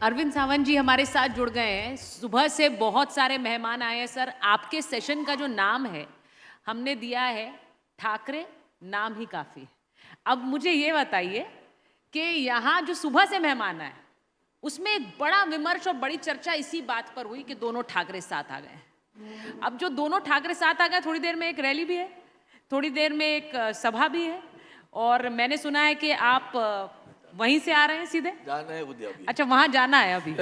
अरविंद सावंत जी हमारे साथ जुड़ गए हैं। सुबह से बहुत सारे मेहमान आए हैं सर। आपके सेशन का जो नाम है हमने दिया है ठाकरे, नाम ही काफ़ी है। अब मुझे ये बताइए कि यहाँ जो सुबह से मेहमान आए उसमें एक बड़ा विमर्श और बड़ी चर्चा इसी बात पर हुई कि दोनों ठाकरे साथ आ गए हैं। अब जो दोनों ठाकरे साथ आ गए, थोड़ी देर में एक रैली भी है, थोड़ी देर में एक सभा भी है, और मैंने सुना है कि आप वहीं से आ रहे हैं सीधे। जाना है उद्या भी। अच्छा, वहां जाना है अभी।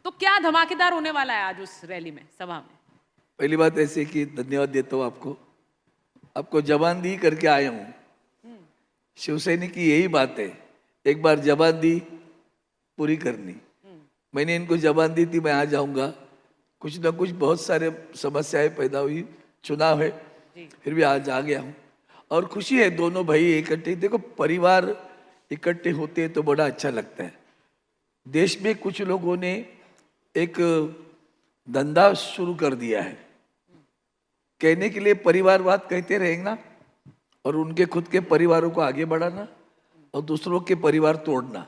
तो क्या धमाकेदार होने वाला है आज उस रैली में, सभा में? पहली बात ऐसे कि धन्यवाद देता हूँ आपको। आपको जबान दी करके आया हूँ। शिवसैनिक की यही बात है, एक बार जबान दी पूरी करनी। मैंने इनको जबान दी थी मैं आ जाऊंगा, कुछ ना कुछ बहुत सारे समस्याएं पैदा हुई, चुनाव है, फिर भी आज आ गया हूँ। और खुशी है दोनों भाई इकट्ठे। देखो, परिवार इकट्ठे होते हैं तो बड़ा अच्छा लगता है। देश में कुछ लोगों ने एक धंधा शुरू कर दिया है, कहने के लिए परिवारवाद कहते रहेंगे ना, और उनके खुद के परिवारों को आगे बढ़ाना और दूसरों के परिवार तोड़ना,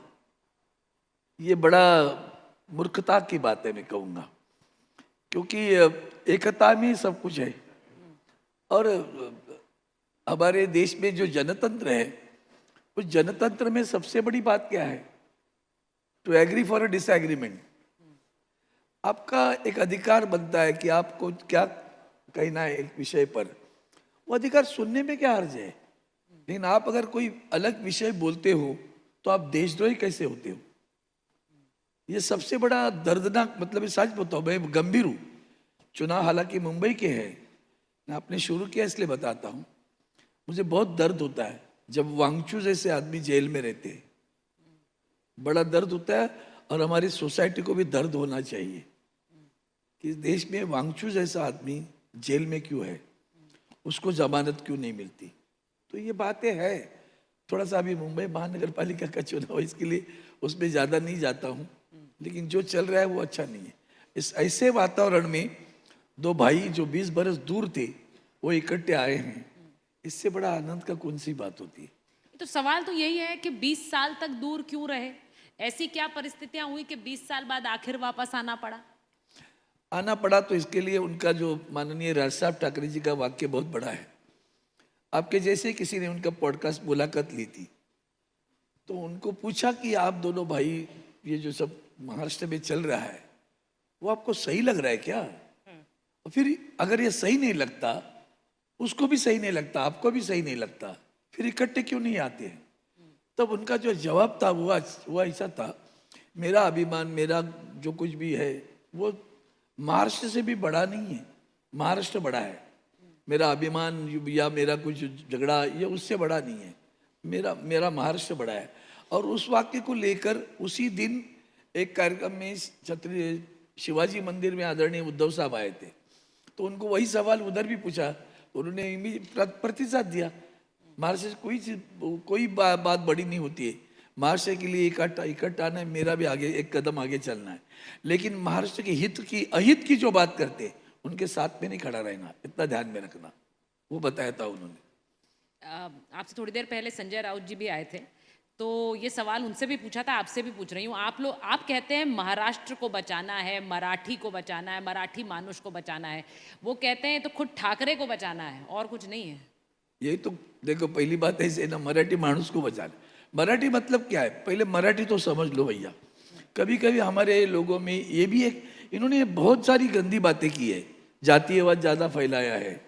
ये बड़ा मूर्खता की बात है मैं कहूँगा। क्योंकि एकता में सब कुछ है। और हमारे देश में जो जनतंत्र है, उस जनतंत्र में सबसे बड़ी बात क्या है? To agree for a disagreement. आपका एक अधिकार बनता है कि आपको क्या कहना है एक विषय पर, वो अधिकार सुनने में क्या हर्ज है। लेकिन आप अगर कोई अलग विषय बोलते हो तो आप देशद्रोही कैसे होते हो? ये सबसे बड़ा दर्दनाक, मतलब ये सच बताओ, मैं गंभीर हूँ। चुनाव हालांकि मुंबई के हैं, मैं आपने शुरू किया इसलिए बताता हूँ। मुझे बहुत दर्द होता है जब वांगचू जैसे आदमी जेल में रहते हैं, बड़ा दर्द होता है। और हमारी सोसाइटी को भी दर्द होना चाहिए कि इस देश में वांगचू जैसा आदमी जेल में क्यों है, उसको जमानत क्यों नहीं मिलती। तो ये बातें हैं। थोड़ा सा अभी मुंबई महानगर पालिका का चुनाव, इसके लिए उसमें ज़्यादा नहीं जाता हूँ, लेकिन जो चल रहा है वो अच्छा नहीं है। इस ऐसे वातावरण में दो भाई जो 20 बरस दूर थे वो इकट्ठे आए हैं, इससे बड़ा आनंद का कौन सी बात होती है? तो सवाल तो यही है कि 20 साल तक दूर क्यों रहे? ऐसी क्या परिस्थितियां हुई कि 20 साल बाद आखिर वापस आना पड़ा? आना पड़ा तो इसके लिए उनका जो माननीय राज साहब ठाकरे जी का वाक्य बहुत बड़ा है। आपके जैसे किसी ने उनका पॉडकास्ट मुलाकात ली थी, तो उनको पूछा कि आप दोनों भाई, ये जो सब महाराष्ट्र में चल रहा है वो आपको सही लग रहा है क्या? और फिर अगर ये सही नहीं लगता, उसको भी सही नहीं लगता, आपको भी सही नहीं लगता, फिर इकट्ठे क्यों नहीं आते हैं? तब उनका जो जवाब था वो ऐसा था, मेरा अभिमान, मेरा जो कुछ भी है वो महाराष्ट्र से भी बड़ा नहीं है, महाराष्ट्र बड़ा है। मेरा अभिमान या मेरा कुछ झगड़ा ये उससे बड़ा नहीं है, मेरा मेरा महाराष्ट्र बड़ा है। और उस वाक्य को लेकर उसी दिन एक कार्यक्रम में छत्री शिवाजी मंदिर में आदरणीय उद्धव साहब आए थे, तो उनको वही सवाल उधर भी पूछा, उन्होंने प्रतिसाद दिया। महाराष्ट्र से कोई बात बड़ी नहीं होती है। महाराष्ट्र के लिए इकट्ठा आना है, मेरा भी आगे एक कदम आगे चलना है, लेकिन महाराष्ट्र के हित की अहित की जो बात करते हैं उनके साथ में नहीं खड़ा रहना, इतना ध्यान में रखना, वो बताया था उन्होंने। आपसे थोड़ी देर पहले संजय राउत जी भी आए थे, तो ये सवाल उनसे भी पूछा था, आपसे भी पूछ रही हूँ। आप कहते हैं महाराष्ट्र को बचाना है, मराठी को बचाना है, मराठी मानुष को बचाना है। वो कहते हैं तो खुद ठाकरे को बचाना है और कुछ नहीं है। यही तो देखो, पहली बात ऐसे ना, मराठी मानुस को बचाना। मराठी मतलब क्या है? पहले मराठी तो समझ लो भैया। कभी कभी हमारे लोगों में ये भी एक, इन्होंने बहुत सारी गंदी बातें की है, जातीयवाद ज्यादा फैलाया है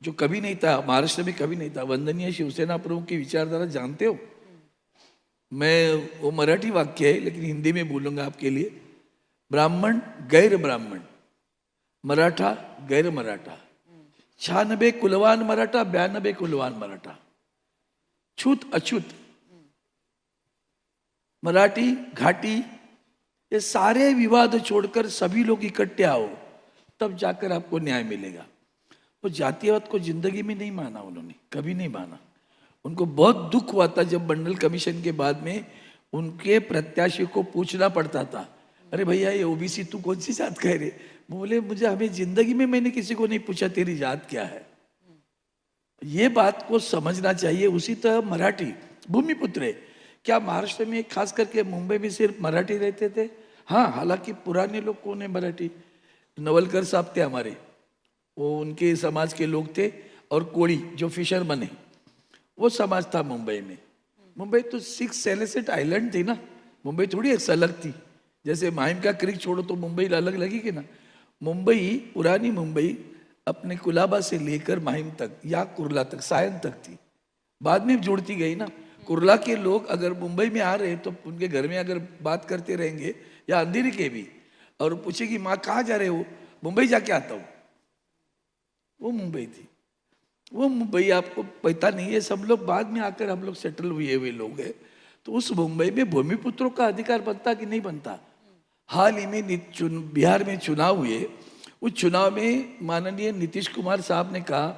जो कभी नहीं था, महाराष्ट्र में कभी नहीं था। वंदनीय शिवसेना प्रमुख की विचारधारा जानते हो? मैं वो मराठी वाक्य है लेकिन हिंदी में बोलूंगा आपके लिए। ब्राह्मण गैर ब्राह्मण, मराठा गैर मराठा, 96 कुलवान मराठा, 92 कुलवान मराठा, छूत अछूत, मराठी घाटी, ये सारे विवाद छोड़कर सभी लोग इकट्ठे आओ, तब जाकर आपको न्याय मिलेगा। वो जातीयवाद को जिंदगी में नहीं माना उन्होंने, कभी नहीं माना। उनको बहुत दुख हुआ था जब मंडल कमीशन के बाद में उनके प्रत्याशी को पूछना पड़ता था, अरे भैया ये ओबीसी तू कौन सी जात कह रहे? बोले मुझे, हमें जिंदगी में मैंने किसी को नहीं पूछा तेरी जात क्या है। ये बात को समझना चाहिए। उसी तरह मराठी भूमिपुत्र है क्या महाराष्ट्र में खास करके मुंबई में सिर्फ मराठी रहते थे? हाँ, हालांकि पुराने लोग कौन है मराठी, नवलकर साहब थे हमारे, वो उनके समाज के लोग थे, और कोड़ी जो फिशरमैन है वो समाज था मुंबई में। मुंबई तो 6 सेलेसेट आइलैंड थी ना, मुंबई थोड़ी एक अलग थी। जैसे माहिम का क्रिक छोड़ो तो मुंबई अलग लगेगी ना। मुंबई, पुरानी मुंबई अपने कुलाबा से लेकर माहिम तक या कुर्ला तक, सायन तक थी, बाद में जुड़ती गई ना। कुर्ला के लोग अगर मुंबई में आ रहे हैं तो उनके घर में अगर बात करते रहेंगे, या अंधेरी के भी, और पूछेगी माँ कहाँ जा रहे हो, मुंबई जाके आता हूँ, वो मुंबई थी। वो मुंबई आपको पता नहीं है, सब लोग बाद में आकर हम लोग सेटल हुए लोग हैं। तो उस मुंबई में भूमिपुत्रों का अधिकार बनता कि नहीं बनता? हाल ही में बिहार में चुनाव हुए, उस चुनाव में माननीय नीतीश कुमार साहब ने कहा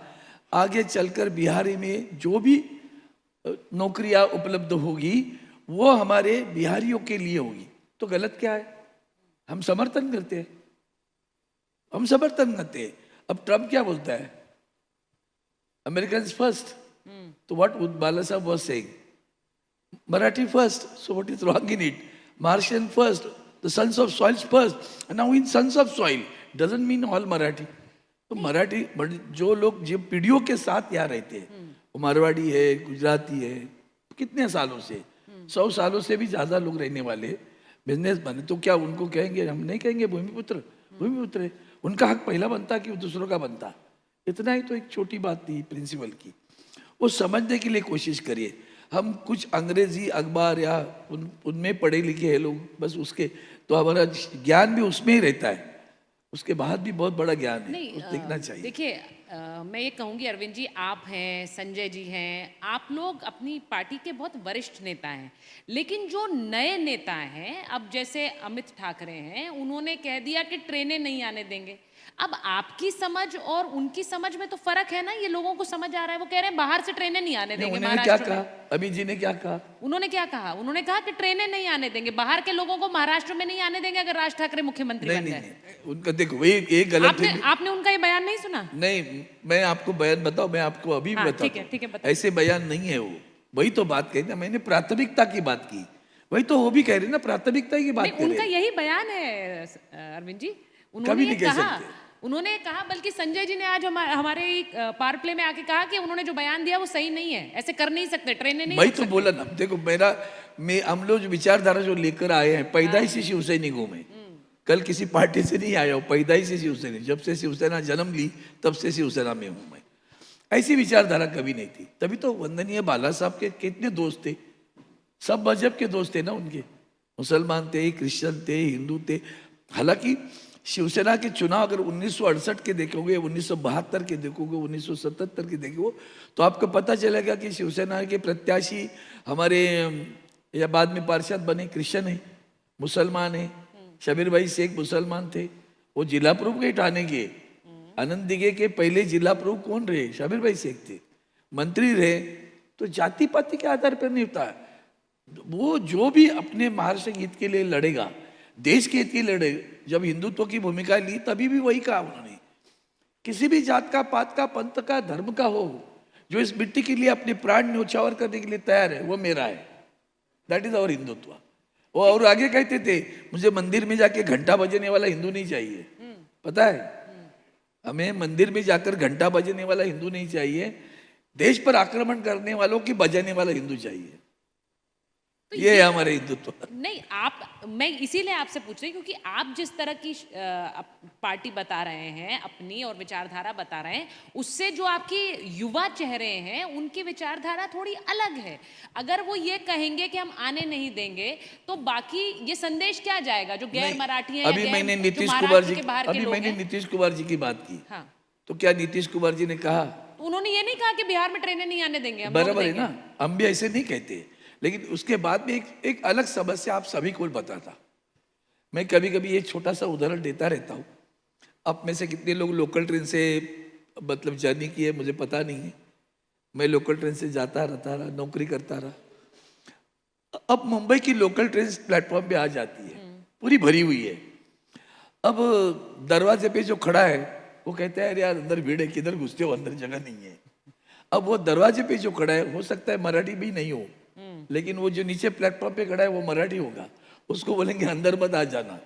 आगे चलकर बिहार में जो भी नौकरियां उपलब्ध होगी वो हमारे बिहारियों के लिए होगी। तो गलत क्या है? हम समर्थन करते हैं, हम समर्थन करते हैं। अब ट्रम्प क्या बोलता है? Americans first. So what would Bala Sahib was saying? Marathi first. So what is wrong in it? Martian first. The sons of soil first. And now in sons of soil doesn't mean all Marathi. तो मराठी जो लोग जो पीढ़ियों के साथ यहाँ रहते हैं, वो मारवाड़ी है, गुजराती है, कितने सालों से, 100 सालों से भी ज्यादा लोग रहने वाले बिजनेस बने, तो क्या उनको कहेंगे? हम नहीं कहेंगे भूमिपुत्र, भूमिपुत्र है, उनका हक पहला बनता कि दूसरों का बनता। इतना ही तो एक छोटी बात थी प्रिंसिपल की, वो समझने के लिए कोशिश करिए। हम कुछ अंग्रेजी अखबार या उनमें पढ़े लिखे हैं लोग, बस उसके तो हमारा ज्ञान भी उसमें ही रहता है, उसके बाद भी बहुत बड़ा ज्ञान है, नहीं, देखना चाहिए। देखिए, मैं ये कहूँगी अरविंद जी, आप हैं, संजय जी हैं, आप लोग अपनी पार्टी के बहुत वरिष्ठ नेता हैं, लेकिन जो नए नेता हैं, अब जैसे अमित ठाकरे हैं, उन्होंने कह दिया कि ट्रेनें नहीं आने देंगे। अब आपकी समझ और उनकी समझ में तो फर्क है ना, ये लोगों को समझ आ रहा है, वो कह रहे हैं बाहर से ट्रेनें नहीं आने देंगे। उन्होंने क्या कहा? अभी जी ने क्या कहा? उन्होंने क्या कहा? उन्होंने कहा कि ट्रेनें नहीं आने देंगे, बाहर के लोगों को महाराष्ट्र में नहीं आने देंगे अगर राज ठाकरे मुख्यमंत्री बन जाए। उनका देखो वही एक गलत आपने उनका ये बयान नहीं सुना? नहीं, मैं आपको बयान बताऊं, मैं आपको अभी भी बताता हूं। ठीक है, ऐसे बयान नहीं है वो, वही तो बात कही ना मैंने, प्राथमिकता की बात की, वही तो वो भी कह रहे ना, प्राथमिकता की बात। उनका यही बयान है अरविंद जी, उन्होंने कहा, बल्कि संजय जी ने आज हमारे पावर प्ले में आके कहा कि उन्होंने जो बयान दिया वो सही नहीं है, ऐसे कर नहीं सकते, ट्रेनें नहीं। वही तो बोला ना, देखो हम लोग जो विचारधारा जो लेकर आए हैं, पैदाइशी शिवसैनिक हूं मैं, कल किसी पार्टी से नहीं आया हूं, पैदाइशी शिवसैनिक, जब से शिवसेना जन्म ली तब से शिवसेना में हूं मैं। ऐसी विचारधारा कभी नहीं थी, तभी तो वंदनीय बाला साहब के कितने दोस्त थे, सब मजहब के दोस्त थे ना उनके, मुसलमान थे, क्रिश्चियन थे, हिंदू थे। हालांकि शिवसेना के चुनाव अगर 1968 के देखोगे, 1972 के देखोगे, 1977 के देखोगे, तो आपको पता चलेगा कि शिवसेना के प्रत्याशी हमारे या बाद में पार्षद बने क्रिश्चियन है, मुसलमान है। शबीर भाई शेख मुसलमान थे, वो जिला प्रमुख गए ठाणे के, आनंद दिघे के पहले जिला प्रमुख कौन रहे? शबीर भाई शेख थे, मंत्री रहे। तो जाति पाति के आधार पर नहीं होता, वो जो भी अपने महाराष्ट्र हित के लिए लड़ेगा, देश के हित के लिए लड़ेगा। जब हिंदुत्व की भूमिका ली तभी भी वही कहा उन्होंने, किसी भी जात का, पात का, पंथ का, धर्म का हो, जो इस मिट्टी के लिए अपने प्राण न्यौछावर करने के लिए तैयार है, वो मेरा है, दैट इज आवर हिंदुत्व। वो और आगे कहते थे, मुझे मंदिर में जाके घंटा बजाने वाला हिंदू नहीं चाहिए, पता है, हमें मंदिर में जाकर घंटा बजाने वाला हिंदू नहीं चाहिए, देश पर आक्रमण करने वालों की बजाने वाला हिंदू चाहिए। तो ये है हमारे हिंदुत्व। नहीं, मैं इसीलिए आपसे पूछ रही, क्योंकि आप जिस तरह की पार्टी बता रहे हैं अपनी और विचारधारा बता रहे हैं, उससे जो आपकी युवा चेहरे हैं उनकी विचारधारा थोड़ी अलग है। अगर वो ये कहेंगे कि हम आने नहीं देंगे, तो बाकी ये संदेश क्या जाएगा जो गैर मराठी हैं? अभी मैंने नीतीश कुमार जी की बात की, हाँ, तो क्या नीतीश कुमार जी ने कहा? तो उन्होंने ये नहीं कहा कि बिहार में ट्रेनें नहीं आने देंगे, बराबर है ना, हम भी ऐसे नहीं कहते। लेकिन उसके बाद में एक अलग समस्या आप सभी को बताता। मैं कभी कभी एक छोटा सा उदाहरण देता रहता हूँ। अब में से कितने लोग लोकल ट्रेन से मतलब जर्नी की है मुझे पता नहीं है, मैं लोकल ट्रेन से जाता रहता रहा, नौकरी करता रहा। अब मुंबई की लोकल ट्रेन प्लेटफॉर्म पे आ जाती है, पूरी भरी हुई है। अब दरवाजे पे जो खड़ा है वो कहता है, अरे यार अंदर भीड़ है, किधर घुसते हो, अंदर जगह नहीं है। अब वो दरवाजे पे जो खड़ा है, हो सकता है मराठी भी नहीं हो, लेकिन वो जो नीचे प्लेटफॉर्म पे खड़ा है वो मराठी होगा, उसको बोलेंगे अंदर मत आ जाना,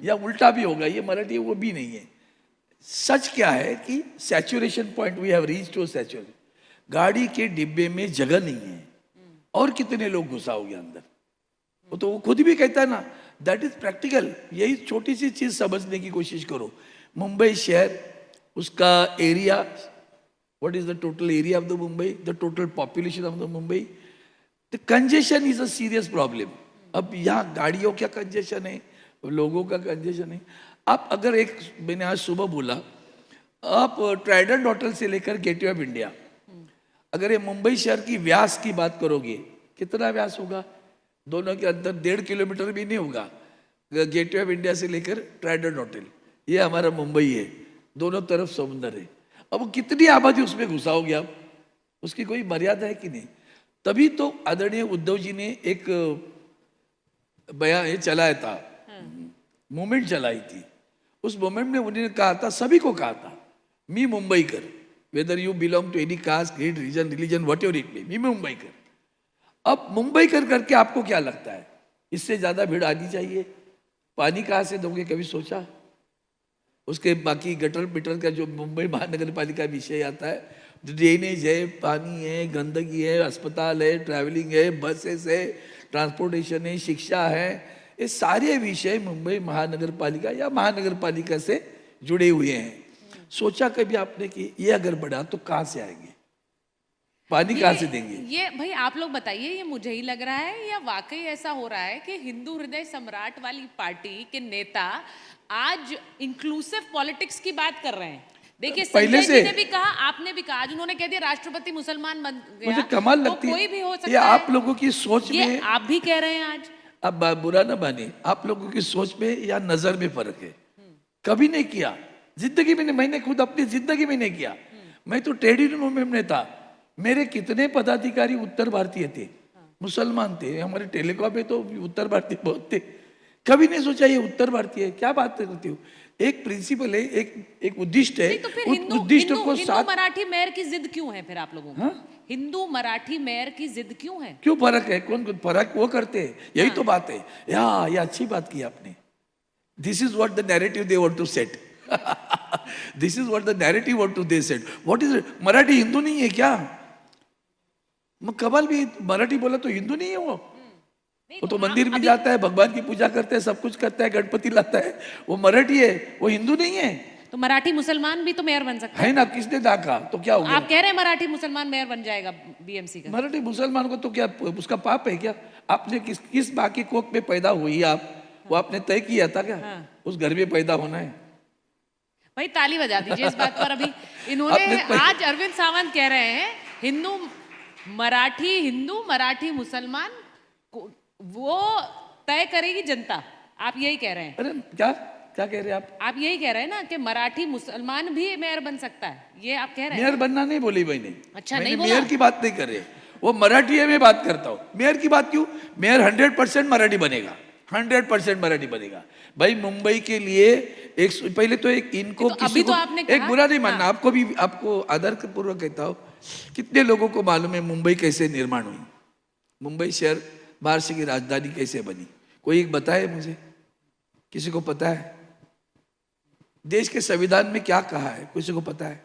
या उल्टा भी होगा, ये मराठी वो भी नहीं है। सच क्या है कि saturation point we have reach to saturation, गाड़ी के डिब्बे में जगह नहीं है और कितने लोग घुसाओगे अंदर, वो तो वो खुद भी कहता है ना, दैट इज प्रैक्टिकल। यही छोटी सी चीज समझने की कोशिश करो। मुंबई शहर, उसका area, what is the total area of the Mumbai, the total population of the Mumbai, the congestion is a serious problem. अब यहाँ गाड़ियों का कंजेशन है, लोगों का कंजेशन है। आप अगर एक, मैंने आज सुबह बोला, आप ट्राइडेंट होटल से लेकर गेटवे ऑफ इंडिया, अगर ये मुंबई शहर की व्यास की बात करोगे, कितना व्यास होगा? दोनों के अंदर 1.5 किलोमीटर भी नहीं होगा, गेटवे ऑफ इंडिया से लेकर ट्राइडेंट होटल, ये हमारा मुंबई है, दोनों तरफ समुद्र है। अब कितनी आबादी उसमें घुसाओगे आप? उसकी कोई मर्यादा है कि नहीं? तभी तो आदरणीय उद्धव जी ने एक बयान ये चलाया था, मूवमेंट चलाई थी। उस मूवमेंट में उन्होंने कहा था, सभी को कहा था, मी मुंबईकर, whether you belong to any caste, creed, region, religion, whatever it may, मी मुंबईकर। अब मुंबईकर करके आपको क्या लगता है, इससे ज्यादा भीड़ आनी चाहिए? पानी कहाँ से दोगे, कभी सोचा? उसके बाकी गटर पिटर का जो मुंबई महानगर पालिका विषय आता है, ड्रेनेज है, पानी है, गंदगी है, अस्पताल है, ट्रैवलिंग है, बसेस है, ट्रांसपोर्टेशन है, शिक्षा है, ये सारे विषय मुंबई महानगर पालिका या महानगर पालिका से जुड़े हुए हैं। सोचा कभी आपने कि ये अगर बढ़ा तो कहाँ से आएंगे, पानी कहाँ से देंगे? ये भाई आप लोग बताइए, ये मुझे ही लग रहा है या वाकई ऐसा हो रहा है कि हिंदू हृदय सम्राट वाली पार्टी के नेता आज इंक्लूसिव पॉलिटिक्स की बात कर रहे हैं? देखिए, संजय जी ने भी कहा, आपने भी कहा, आज उन्होंने कह दिया राष्ट्रपति मुसलमान बन गया। मुझे कमाल लगती है, कोई भी हो सकता ये है। आप लोगों की सोच में, आप भी कह रहे हैं आज। अब बुरा ना माने, आप लोगों की सोच में या नजर में फर्क है। कभी नहीं किया जिंदगी में, मैंने खुद अपनी जिंदगी में नहीं किया। मैं तो ट्रेड यूनियन मूवमेंट में था, मेरे कितने पदाधिकारी उत्तर भारतीय थे, मुसलमान थे। हमारे टेलीकॉम में तो उत्तर भारतीय बहुत थे। कभी नहीं सोचा ये उत्तर भारतीय है, क्या बात करती हो? एक प्रिंसिपल है, एक उद्दिष्ट है, तो फिर उद्दिष्ट को हिंदू साथ। मराठी मेयर की जिद क्यों है फिर आप लोगों को? हिंदू मराठी मेयर की जिद क्यों है? क्यों फर्क है? कौन फर्क वो करते हैं, यही तो बात है। ये अच्छी बात की आपने। This is what the narrative they want to set. This is what the narrative want to they set. What is it? Marathi Hindu नहीं है क्या? कमाल भी, मराठी बोला तो हिंदू नहीं है वो तो मंदिर में जाता है, भगवान की पूजा करता है, सब कुछ करता है, गणपति लाता है, वो मराठी है, वो हिंदू नहीं है। तो मराठी मुसलमान भी तो मेयर बन सकता है ना? किसने डाका? तो क्या हो गया? आप कह रहे हैं मराठी मुसलमान मेयर बन जाएगा बीएमसी का? मराठी मुसलमान को तो क्या उसका पाप है क्या? आपने किस माँ की कोख में पैदा हुई आप, वो आपने तय किया था क्या? उस घर में पैदा होना है? भाई ताली बजा दीजिए इस बात पर। अभी इन्होंने आज अरविंद सावंत कह रहे हैं हिंदू मराठी मुसलमान वो तय करेगी जनता, आप यही कह रहे हैं? अरे क्या क्या कह रहे हैं आप यही कह रहे हैं ना कि मराठी मुसलमान भी मेयर बन सकता है, ये आप कह रहे हैं? मेयर बनना नहीं बोली मैंने। अच्छा, मैंने नहीं बोला? मेयर की बात नहीं कर रहे, वो मराठी है, मैं बात करता हूँ मेयर की बात। क्यों? मेयर 100% मराठी बनेगा, 100% मराठी बनेगा। भाई मुंबई के लिए पहले तो एक इनको तो अभी तो आपने एक बुरा नहीं मानना, आपको भी, आपको आदर पूर्वक कहता हूँ, कितने लोगों को मालूम है मुंबई कैसे निर्माण हुई? मुंबई शहर महाराष्ट्र की राजधानी कैसे बनी? कोई एक बताए मुझे, किसी को पता है? देश के संविधान में क्या कहा है, किसी को पता है?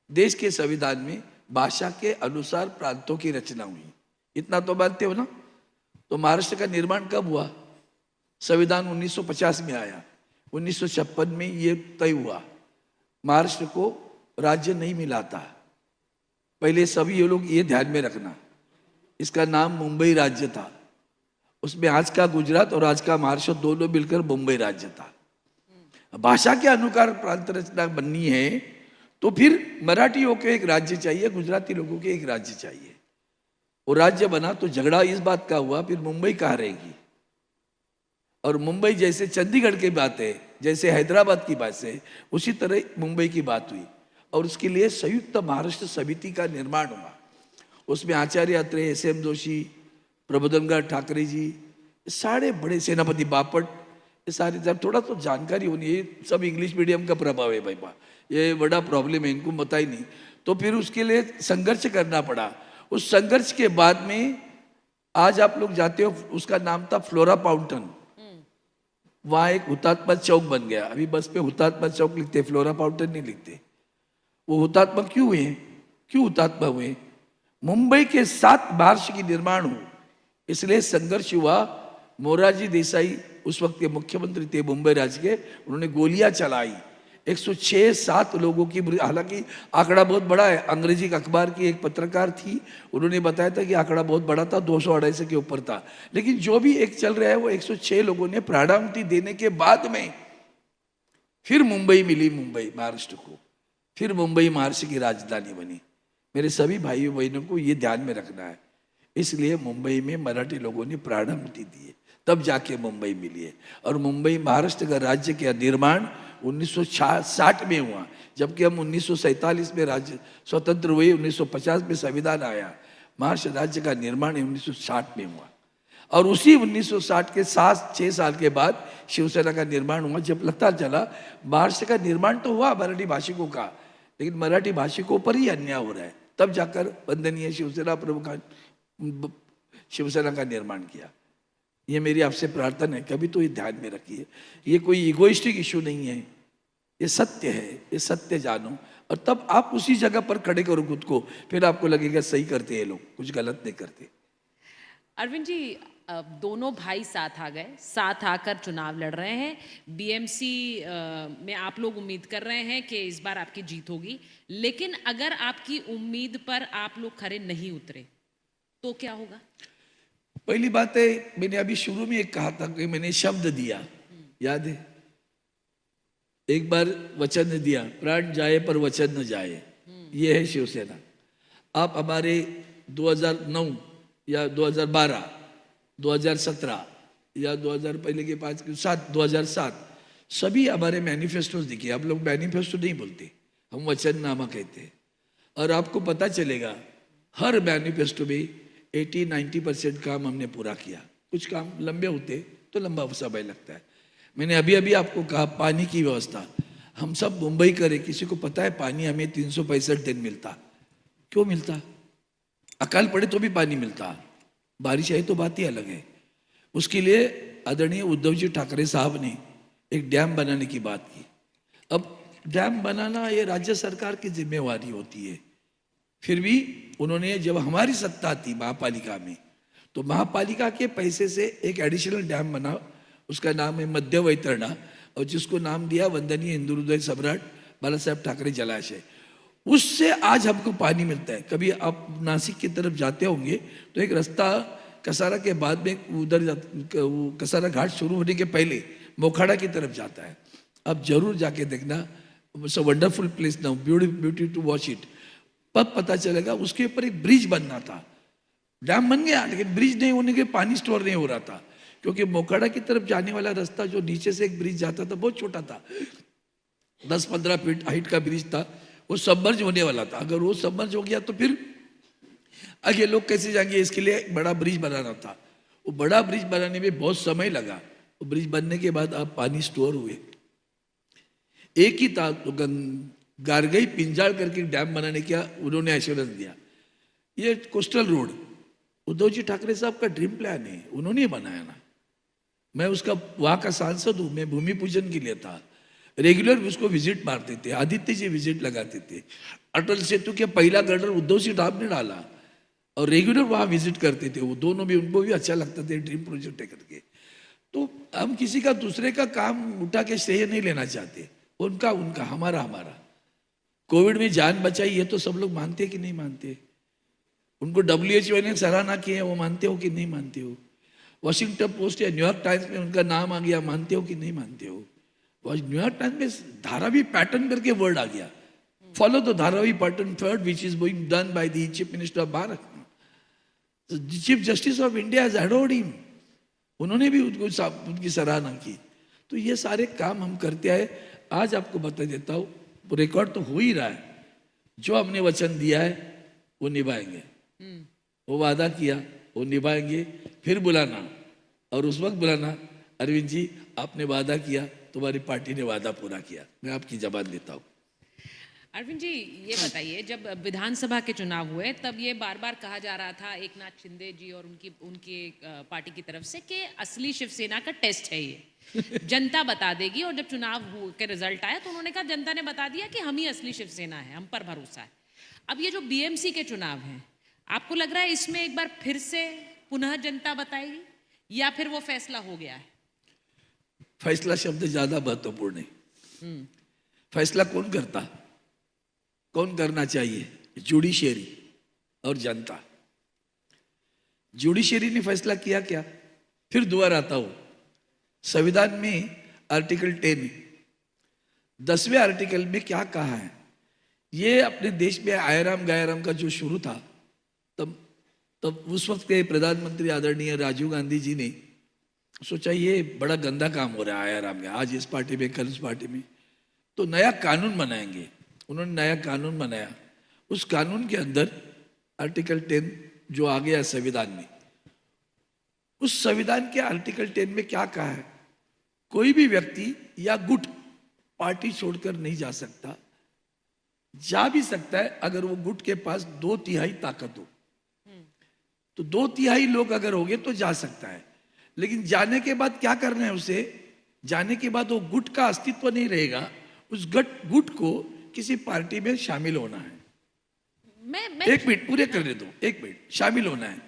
देश के संविधान में भाषा के अनुसार प्रांतों की रचना हुई, इतना तो मानते हो ना? तो महाराष्ट्र का निर्माण कब हुआ? संविधान 1950 में आया, 1956 में ये तय हुआ महाराष्ट्र को राज्य नहीं मिला था। पहले सभी ये लोग ये ध्यान में रखना, इसका नाम मुंबई राज्य था, उसमें आज का गुजरात और आज का महाराष्ट्र दोनों मिलकर मुंबई राज्य था। भाषा के अनुसार प्रांत रचना बननी है तो फिर मराठियों को एक राज्य चाहिए, गुजराती लोगों के एक राज्य चाहिए। वो राज्य बना तो झगड़ा इस बात का हुआ, फिर मुंबई कहाँ रहेगी? और मुंबई जैसे चंडीगढ़ की बात है, जैसे हैदराबाद की बात है, उसी तरह मुंबई की बात हुई और उसके लिए संयुक्त महाराष्ट्र समिति का निर्माण हुआ। उसमें आचार्य अत्रे, SM जोशी, प्रबोधनकर ठाकरे जी, सारे बड़े, सेनापति बापट, ये सारे, जब थोड़ा तो जानकारी होनी है। सब इंग्लिश मीडियम का प्रभाव है भाई, ये बड़ा प्रॉब्लम है, इनको पता ही नहीं। तो फिर उसके लिए संघर्ष करना पड़ा उस संघर्ष के बाद में आज आप लोग जाते हो, उसका नाम था फ्लोरा फाउंटेन। वहां एक हुतात्मा चौक बन गया। अभी बस पे हुतात्मा चौक लिखते, फ्लोरा फाउंटेन नहीं लिखते। वो हुतात्मा क्यों हुए, क्यों हुतात्मा हुए? मुंबई के 7 मार्च की निर्माण हो, इसलिए संघर्ष हुआ। मोरारजी देसाई उस वक्त के मुख्यमंत्री थे मुंबई राज्य के, उन्होंने गोलियां चलाई। 106-7 लोगों की, हालांकि आंकड़ा बहुत बड़ा है। अंग्रेजी अखबार की एक पत्रकार थी, उन्होंने बताया था कि आंकड़ा बहुत बड़ा था, 200-250 के ऊपर था। लेकिन जो भी एक चल रहा है, वो 106 लोगों ने प्राणाहुति देने के बाद में फिर मुंबई मिली, मुंबई महाराष्ट्र को, फिर मुंबई महाराष्ट्र की राजधानी बनी। मेरे सभी भाइयों बहनों को ये ध्यान में रखना है। इसलिए मुंबई में मराठी लोगों ने प्राणाहुति दी है, तब जाके मुंबई मिली है। और मुंबई महाराष्ट्र का राज्य का निर्माण 1960 में हुआ, जबकि हम 1947 में राज्य स्वतंत्र हुए, 1950 में संविधान आया। महाराष्ट्र राज्य का निर्माण 1960 में हुआ। और उसी 1960 के 6 साल के बाद शिवसेना का निर्माण हुआ। जब लगता चला महाराष्ट्र का निर्माण तो हुआ मराठी भाषिकों का, लेकिन मराठी भाषिकों पर ही अन्याय हो रहा है, तब जाकर वंदनीय शिवसेना प्रमुख शिवसेना का निर्माण किया। ये मेरी आपसे प्रार्थना है, कभी तो ये ध्यान में रखिए। ये कोई इगोइस्टिक इशू नहीं है, ये सत्य है, ये सत्य जानो, और तब आप उसी जगह पर खड़े करो खुद को, फिर आपको लगेगा सही करते हैं लोग, कुछ गलत नहीं करते। अरविंद जी, दोनों भाई साथ आ गए, साथ आकर चुनाव लड़ रहे हैं। बीएमसी में आप लोग उम्मीद कर रहे हैं कि इस बार आपकी जीत होगी, लेकिन अगर आपकी उम्मीद पर आप लोग खरे नहीं उतरे तो क्या होगा? पहली बात है, मैंने अभी शुरू में एक कहा था कि मैंने शब्द दिया, याद है? एक बार वचन दिया, प्राण जाए पर वचन न जाए, ये है शिवसेना। आप हमारे 2009 या 2012, 2017 या 2000 पहले के 2007 सभी हमारे मैनिफेस्टोज दिखे। आप लोग मैनिफेस्टो नहीं बोलते, हम वचननामा कहते हैं। और आपको पता चलेगा हर मैनिफेस्टो में 80-90% काम हमने पूरा किया। कुछ काम लंबे होते तो लंबा समय लगता है। मैंने अभी अभी आपको कहा पानी की व्यवस्था, हम सब मुंबई करे, किसी को पता है पानी हमें 365 दिन मिलता? क्यों मिलता? अकाल पड़े तो भी पानी मिलता, बारिश आई तो बात ही अलग है। उसके लिए आदरणीय उद्धव जी ठाकरे साहब ने एक डैम बनाने की बात की। अब डैम बनाना ये राज्य सरकार की जिम्मेवारी होती है, फिर भी उन्होंने, जब हमारी सत्ता थी महापालिका में, तो महापालिका के पैसे से एक एडिशनल डैम बना, उसका नाम है मध्य वैतरणा, और जिसको नाम दिया वंदनीय हिंदू हृदय सम्राट बाला साहेब ठाकरे जलाशय। उससे आज हमको पानी मिलता है। कभी आप नासिक की तरफ जाते होंगे तो एक रास्ता कसारा के बाद में उधर कसारा घाट शुरू होने के पहले मोखाड़ा की तरफ जाता है। आप जरूर जाके देखना, it's a wonderful place now, beauty to watch it. तब पता चलेगा उसके ऊपर एक ब्रिज बनना था। डैम बन गया, लेकिन ब्रिज नहीं होने के पानी स्टोर नहीं हो रहा था, क्योंकि मोखाड़ा की तरफ जाने वाला रास्ता जो नीचे से एक ब्रिज जाता था बहुत छोटा था, 10-15 फीट हाइट का ब्रिज था, वो सबमर्ज होने वाला था। अगर वो सबमर्ज हो गया तो फिर आगे लोग कैसे जाएंगे? इसके लिए एक बड़ा ब्रिज बनाना था। वो बड़ा ब्रिज बनाने में बहुत समय लगा। वो ब्रिज बनने के बाद अब पानी स्टोर हुए। एक ही था तो गारगई पिंजाल करके डैम बनाने का उन्होंने एश्योरेंस दिया। ये कोस्टल रोड उद्धव जी ठाकरे साहब का ड्रीम प्लान है, उन्होंने बनाया ना। मैं उसका वहाँ का सांसद हूँ, मैं भूमि पूजन के लिए था, रेगुलर उसको विजिट मारते थे, आदित्य जी विजिट लगाते थे। अटल सेतु के पहला गर्डर उद्धव जी ठाकरे ने डाला और रेगुलर वहाँ विजिट करते थे। वो दोनों भी, उनको भी अच्छा लगता था ड्रीम प्रोजेक्ट है करके। तो हम किसी का दूसरे का काम उठा के श्रेय नहीं लेना चाहते, उनका उनका, हमारा हमारा। कोविड में जान बचाई ये तो सब लोग मानते कि नहीं मानते? उनको WHO ने सराहना की है, वो मानते हो कि नहीं मानते हो? वॉशिंगटन पोस्ट या न्यूयॉर्क टाइम्स में उनका नाम आ गया, मानते हो कि नहीं मानते हो? न्यूयॉर्क टाइम्स में धारावी पैटर्न करके वर्ड आ गया, follow the Dharavi pattern third which is being done by the chief minister of Bharat. Chief justice of India has adored him, उन्होंने भी उनकी सराहना की। तो ये सारे काम हम करते आए। आज आपको बता देता हूँ, रिकॉर्ड तो हो ही रहा है। जो हमने वचन दिया है वो निभाएंगे, वो वादा किया वो निभाएंगे। फिर बुलाना और उस वक्त बुलाना, अरविंद जी आपने वादा किया, तुम्हारी पार्टी ने वादा पूरा किया, मैं आपकी जबान देता हूँ। अरविंद जी, ये बताइए, जब विधानसभा के चुनाव हुए तब ये बार बार कहा जा रहा था एक नाथ शिंदे जी और उनकी उनकी पार्टी की तरफ से कि असली शिवसेना का टेस्ट है ये, जनता बता देगी। और जब के रिजल्ट आया तो उन्होंने कहा, जनता ने बता दिया कि हम ही असली शिवसेना है, हम पर भरोसा है। अब ये जो बीएमसी के चुनाव हैं, आपको लग रहा है इसमें एक बार फिर से पुनः जनता बताएगी या फिर वो फैसला हो गया है? फैसला शब्द ज्यादा महत्वपूर्ण है। फैसला कौन करता, कौन करना चाहिए? जुडिशियरी और जनता। जुडिशियरी ने फैसला किया क्या? फिर दोबारा आता हूं, संविधान में आर्टिकल 10 10वें आर्टिकल में क्या कहा है? ये अपने देश में आयाराम गायाराम का जो शुरू था, तब उस वक्त के प्रधानमंत्री आदरणीय राजीव गांधी जी ने सोचा ये बड़ा गंदा काम हो रहा है आयाराम का, आज इस पार्टी में कल उस पार्टी में, तो नया कानून बनाएंगे। उन्होंने नया कानून बनाया। उस कानून के अंदर आर्टिकल 10 जो आ गया संविधान में, उस संविधान के आर्टिकल 10 में क्या कहा है? कोई भी व्यक्ति या गुट पार्टी छोड़कर नहीं जा सकता। जा भी सकता है अगर वो गुट के पास 2/3 ताकत हो। तो 2/3 लोग अगर हो गए तो जा सकता है। लेकिन जाने के बाद क्या करना है उसे? जाने के बाद वो गुट का अस्तित्व नहीं रहेगा। उस गुट को किसी पार्टी में शामिल होना है। मैं एक मिनट पूरे करने दो, एक मिनट। शामिल होना है।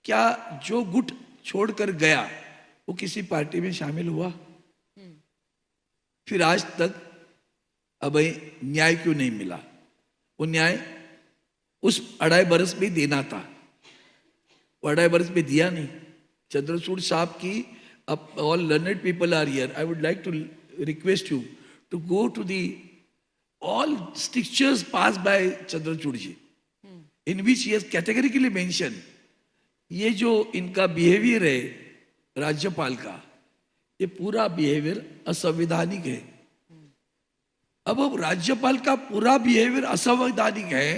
क्या जो गुट छोड़कर गया वो किसी पार्टी में शामिल हुआ? फिर आज तक अब न्याय क्यों नहीं मिला? वो न्याय उस 2.5 बरस में देना था, वो 2.5 बरस में दिया नहीं। चंद्रचूड़ साहब की, अब all learned people are here, I would like to request you to go to the all strictures passed by Chandrachud ji, in which he has categorically mentioned ये जो इनका बिहेवियर है राज्यपाल का, ये पूरा बिहेवियर असंवैधानिक है। अब राज्यपाल का पूरा बिहेवियर असंवैधानिक है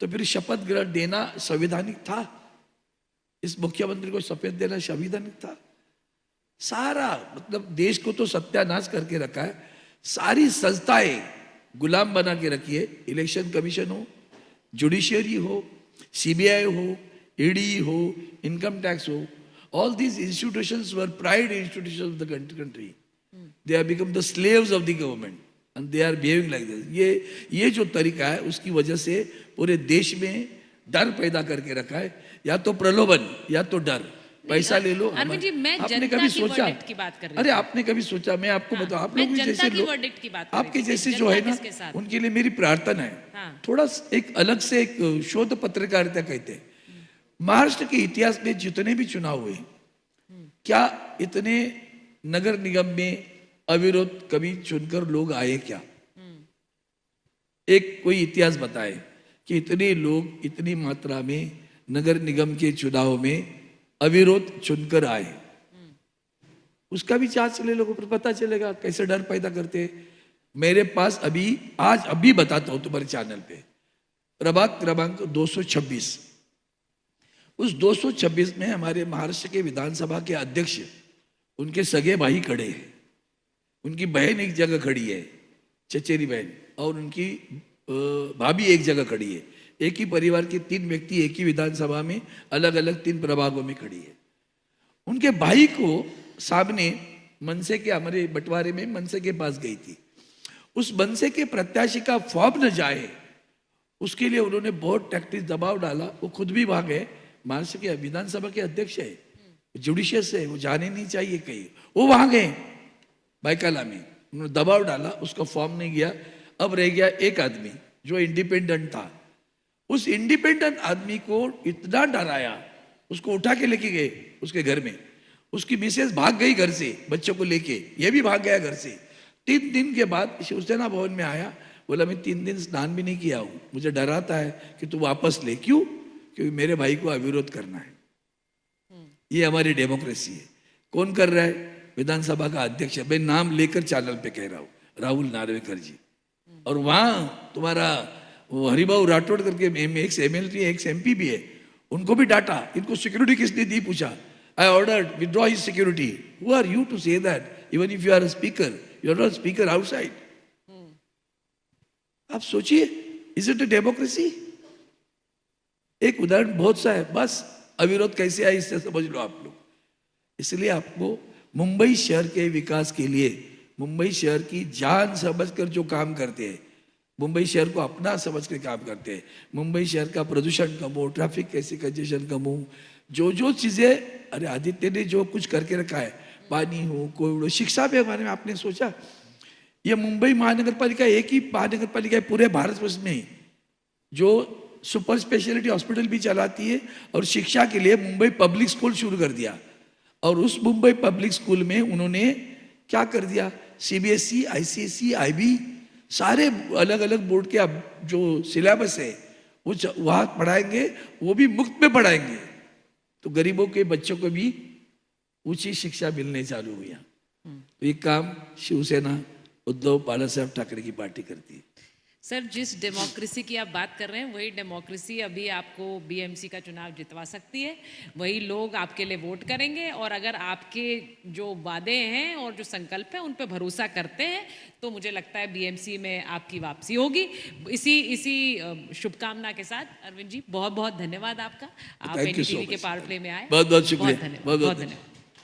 तो फिर शपथ ग्रहण देना संवैधानिक था? इस मुख्यमंत्री को शपथ देना संवैधानिक था? सारा मतलब देश को तो सत्यानाश करके रखा है। सारी संस्थाएं गुलाम बना के रखी है। इलेक्शन कमीशन हो, जुडिशियरी हो, सीबीआई हो, ईडी हो, इनकम टैक्स हो, all these institutions were pride institutions of the country. They have become the slaves of the government and they are behaving like this. ये जो तरीका है उसकी वजह से पूरे देश में डर पैदा करके रखा है। या तो प्रलोभन या तो डर। पैसा ले लो। अरविंद जी, मैं आपने जनता कभी की सोचा? वर्डिक्ट की बात कर रही अरे आपने कभी सोचा? मैं आपको बताऊं, आप लोग जैसे लोग, आपके जैसे जो है ना, उनके लिए मेरी प्रार्थना है। थोड़ा एक अलग से एक शोध पत्रकारिता कहते हैं। महाराष्ट्र के इतिहास में जितने भी चुनाव हुए, क्या इतने नगर निगम में अविरोध कभी चुनकर लोग आए क्या? एक कोई इतिहास बताए कि इतने लोग इतनी मात्रा में नगर निगम के चुनाव में अविरोध चुनकर आए। उसका भी जांच ले लो, फिर पता चलेगा कैसे डर पैदा करते हैं। मेरे पास अभी बताता हूं तुम्हारे चैनल पे, प्रभाग क्रमांक 226। उस 226 में हमारे महाराष्ट्र के विधानसभा के अध्यक्ष, उनके सगे भाई खड़े हैं, उनकी बहन एक जगह खड़ी है, चचेरी बहन, और उनकी भाभी एक जगह खड़ी है। एक ही परिवार के 3 व्यक्ति एक ही विधानसभा में अलग अलग 3 प्रभागों में खड़ी है। उनके भाई को सामने मनसे के, हमारे बंटवारे में मनसे के पास गई थी। उस मनसे के प्रत्याशी का फॉर्म न जाए उसके लिए उन्होंने बहुत टैक्टिस दबाव डाला। वो खुद भी वहां गए। महाराष्ट्र के विधानसभा के अध्यक्ष है, जुडिशियस है, वो जाने नहीं चाहिए कहीं, वो वहां गए बाइकाला में, उन्होंने दबाव डाला, उसका फॉर्म नहीं गया। अब रह गया एक आदमी जो इंडिपेंडेंट था। उस इंडिपेंडेंट आदमी को इतना डराया, उसको उठा के लेके गए उसके घर में। उसकी मिसेज भाग गई घर से बच्चों को लेके, ये भी भाग गया घर से। 3 दिन के बाद शिवसेना भवन में आया, बोला मैं 3 दिन स्नान भी नहीं किया हूं, मुझे डराता है कि तू वापस ले। क्यों? क्योंकि मेरे भाई को अविरोध करना है। ये हमारी डेमोक्रेसी है। कौन कर रहा है? विधानसभा का अध्यक्ष। मैं नाम लेकर चैनल पे कह रहा हूँ, राहुल नार्वेकर जी। और वहां तुम्हारा वो हरिभाऊ राठौड़ करके एक एमएलसी एक एमपी भी है, उनको भी डांटा। इनको सिक्योरिटी किसने दी? पूछा। I ordered withdraw his security. Who are you to say that? Even if you are a speaker, you are not speaker outside. आप सोचिए, इज इट अ डेमोक्रेसी? एक उदाहरण बहुत सा है, बस अविरोध कैसे आए इससे समझ लो आप लोग। इसलिए आपको मुंबई शहर के विकास के लिए, मुंबई शहर की जान समझकर जो काम करते हैं, मुंबई शहर को अपना समझ के काम करते हैं, मुंबई शहर का प्रदूषण कम हो, ट्रैफिक कैसे कंजेशन कम हो, जो चीजें, अरे आदित्य ने जो कुछ करके रखा है, पानी हो, कोई शिक्षा के बारे में आपने सोचा? ये मुंबई महानगर पालिका एक ही महानगर पालिका है पूरे भारतवर्ष में ही जो सुपर स्पेशलिटी हॉस्पिटल भी चलाती है और शिक्षा के लिए मुंबई पब्लिक स्कूल शुरू कर दिया। और उस मुंबई पब्लिक स्कूल में उन्होंने क्या कर दिया, सीबीएसई, आईसीएसई, आईबी, सारे अलग अलग बोर्ड के अब जो सिलेबस है वो वहाँ पढ़ाएंगे, वो भी मुफ्त में पढ़ाएंगे, तो गरीबों के बच्चों को भी ऊंची शिक्षा मिलने चालू हुई। तो ये काम शिवसेना उद्धव बालासाहेब ठाकरे की पार्टी करती है। सर, जिस डेमोक्रेसी की आप बात कर रहे हैं वही डेमोक्रेसी अभी आपको बीएमसी का चुनाव जितवा सकती है, वही लोग आपके लिए वोट करेंगे, और अगर आपके जो वादे हैं और जो संकल्प हैं उन पे भरोसा करते हैं तो मुझे लगता है बीएमसी में आपकी वापसी होगी। इसी शुभकामना के साथ अरविंद जी, बहुत बहुत धन्यवाद आपका, आप Thank you so एनडीटीवी के much. पावर प्ले में आए, बहुत बहुत शुक्रिया, धन्यवाद, बहुत बहुत धन्यवाद।